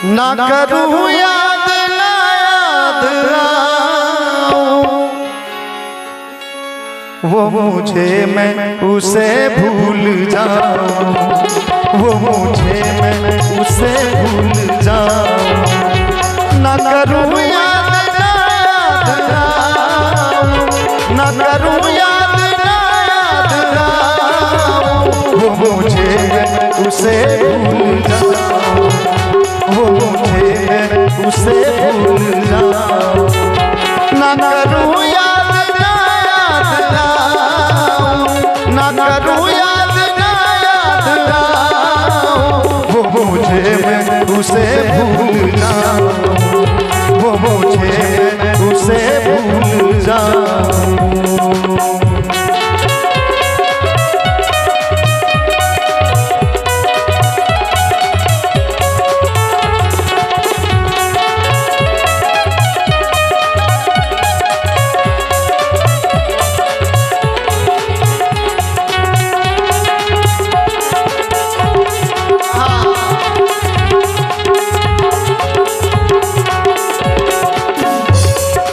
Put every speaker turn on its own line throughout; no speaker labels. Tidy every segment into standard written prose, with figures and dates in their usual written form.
ना करूं याद ना याद आऊं, वो मुझे मैं उसे भूल जाऊं, वो मुझे मैं उसे भूल जाऊं। ना करूं याद ना याद आऊं, ना करूं याद ना याद आऊं, वो मुझे मैं उसे भूल जाऊं, वो मुझे मैं उसे भूल जाऊं। ना करूं याद ना याद आऊं, ना करूं याद ना याद आऊं, वो मुझे मैं उसे भूल जाऊं, वो मुझे मैं उसे भूल जाऊं।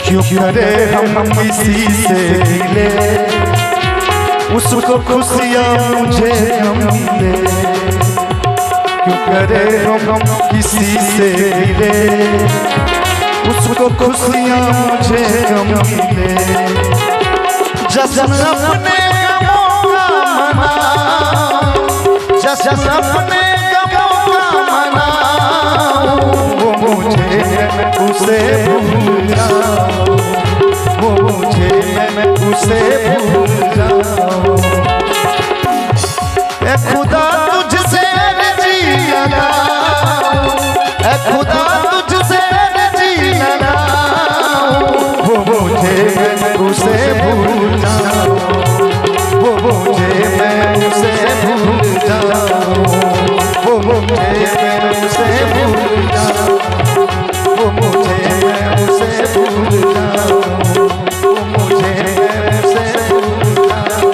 क्यों करे हम किसी से मिले, उसको खुशियाँ मुझे हम मिले। क्यों करे हम किसी से मिले, उसको खुशियाँ मुझे हम मिले। जश्न अपने गमों का मनाऊं, जश्न अपने गमों का मनाऊं, वो मुझे उसे भूल जाऊं, वो मुझे मैं उसे भूल जाऊं। ऐ खुदा तुझसे जी लगाऊं, ऐ खुदा तुझसे जी लगाऊं, वो मुझे मैं उसे भूल जाऊं, वो मुझे मैं उसे भूल जाऊं, वो मुझे मैं उसे भूल जाऊं, वो मुझे मैं उसे भूल जाऊं, वो मुझे मैं उसे भूल जाऊं,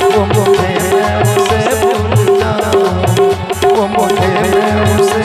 वो मुझे मैं उसे भूल जाऊं, वो मुझे मैं उसे